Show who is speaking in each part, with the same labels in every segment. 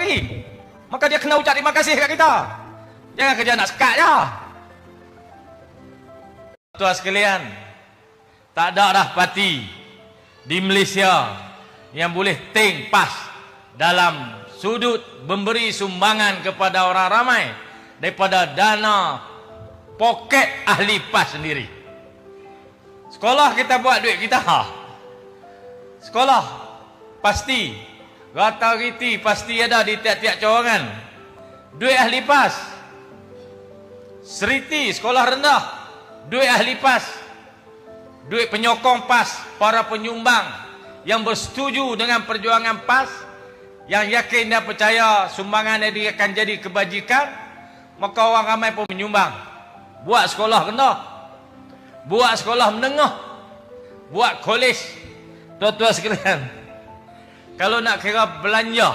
Speaker 1: bagi. Maka dia kena ucap terima kasih kat kita. Jangan kerja nak sekat je. Tuan sekalian, tak ada dah parti di Malaysia yang boleh ting pas dalam sudut memberi sumbangan kepada orang ramai daripada dana poket ahli PAS sendiri. Sekolah kita buat duit kita. Sekolah pasti, rata-riti pasti ada di tiap-tiap cawangan. Duit ahli PAS. Seriti sekolah rendah, duit ahli PAS. Duit penyokong PAS, para penyumbang yang bersetuju dengan perjuangan PAS, yang yakin dan percaya sumbangan dia akan jadi kebajikan, maka orang ramai pun menyumbang. Buat sekolah rendah, buat sekolah menengah, buat kolej. Tuan-tuan sekalian, kalau nak kira belanja,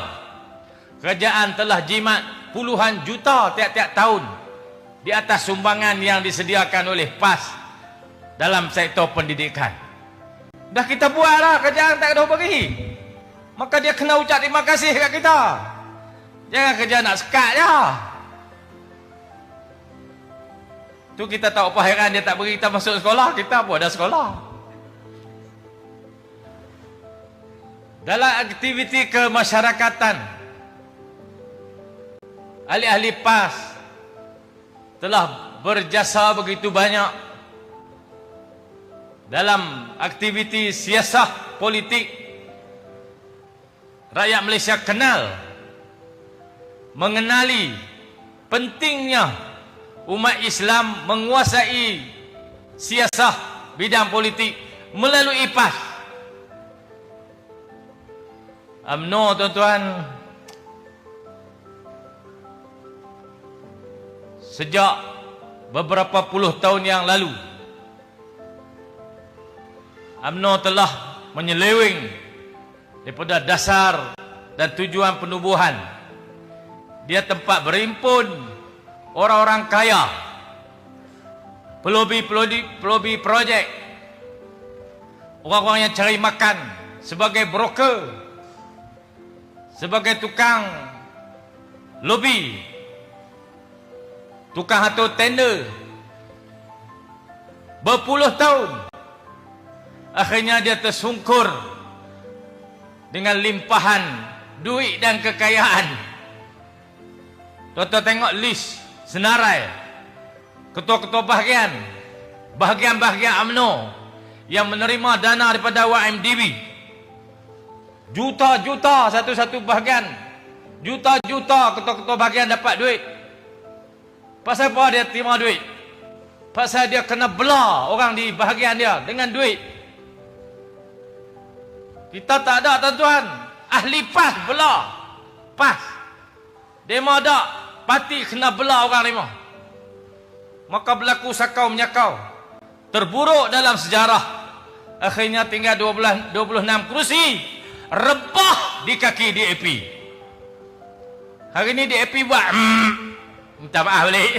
Speaker 1: kerajaan telah jimat puluhan juta tiap-tiap tahun di atas sumbangan yang disediakan oleh PAS dalam sektor pendidikan. Dah kita buatlah, kerajaan tak ada bagi. Maka dia kena ucap terima kasih kat kita. Jangan kerja nak sekat je. Tu kita tak apa heran dia tak beri kita masuk sekolah. Kita pun ada sekolah. Dalam aktiviti kemasyarakatan, ahli-ahli PAS telah berjasa begitu banyak dalam aktiviti siasah politik. Rakyat Malaysia mengenali pentingnya umat Islam menguasai siasah bidang politik melalui PAS. UMNO, tuan-tuan, sejak beberapa puluh tahun yang lalu, UMNO telah menyeleweng daripada dasar dan tujuan penubuhan. Dia tempat berhimpun orang-orang kaya, pelobi projek, orang-orang yang cari makan sebagai broker, sebagai tukang lobi, tukang atur tender. Berpuluh tahun, akhirnya dia tersungkur dengan limpahan duit dan kekayaan. Tuan-tuan tengok list senarai ketua-ketua bahagian UMNO yang menerima dana daripada YMDB. Juta-juta satu-satu bahagian, juta-juta ketua-ketua bahagian dapat duit. Pasal apa dia terima duit? Pasal dia kena bela orang di bahagian dia dengan duit. Kita tak ada, tuan-tuan. Ahli PAS bela PAS. Demo ada, parti kena bela orang demo. Maka berlaku sakau menyakau, terburuk dalam sejarah. Akhirnya tinggal 26 kerusi rebah di kaki DAP. Hari ni DAP buat minta maaf balik.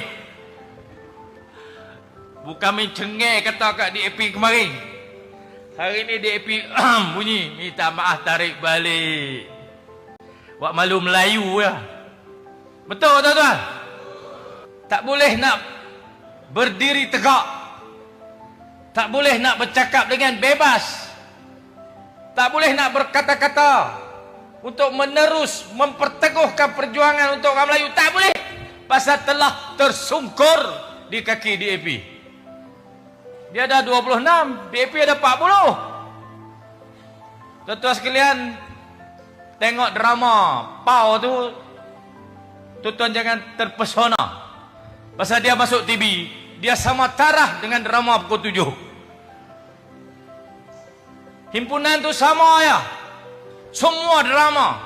Speaker 1: Bukan main cengeng kata kat DAP kemarin. Hari ni DAP bunyi minta maaf, tarik balik. Buat malu Melayu ya. Betul, tuan-tuan? Tak boleh nak berdiri tegak. Tak boleh nak bercakap dengan bebas. Tak boleh nak berkata-kata untuk menerus memperteguhkan perjuangan untuk orang Melayu. Tak boleh. Pasal telah tersungkur di kaki DAP. Dia ada 26, DAP ada 40. Tuan-tuan sekalian, tengok drama PAU tu, tuan-tuan jangan terpesona. Pasal dia masuk TV, dia sama taraf dengan drama pukul 7. Himpunan tu sama ya. Semua drama.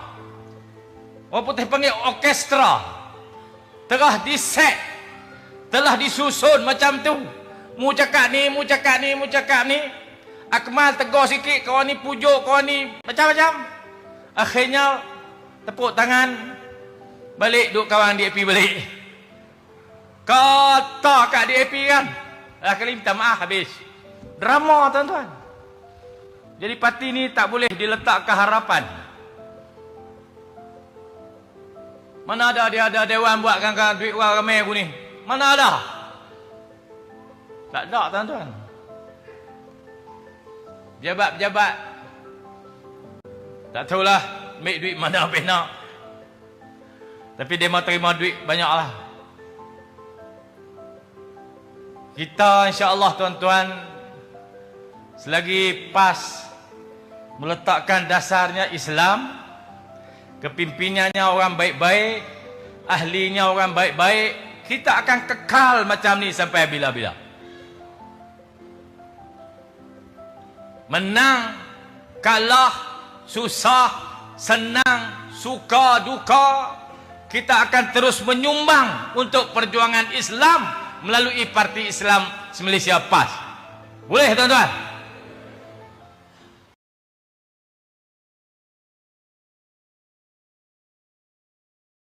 Speaker 1: Orang putih panggil orkestra. Telah diset, telah disusun macam tu. Mu cakap ni, mu cakap ni, mu cakap ni. Akmal tegur sikit, kawan ni pujuk, kawan ni macam-macam. Akhirnya tepuk tangan, balik duk kawan DAP balik. Kata kat DAP kan, kali minta maaf habis. Drama, tuan-tuan. Jadi parti ni tak boleh diletakkan harapan. Mana ada dia ada dewan buatkan duit orang ramai aku ni? Mana ada? Tak ada, tuan-tuan. Pejabat-pejabat tak tahulah ambil duit mana habis nak. Tapi dia mau terima duit banyaklah. Kita insya-Allah tuan-tuan, selagi PAS meletakkan dasarnya Islam, kepimpinannya orang baik-baik, ahlinya orang baik-baik, kita akan kekal macam ni sampai bila-bila. Menang, kalah, susah, senang, suka, duka, kita akan terus menyumbang untuk perjuangan Islam melalui Parti Islam Malaysia PAS. Boleh tuan-tuan?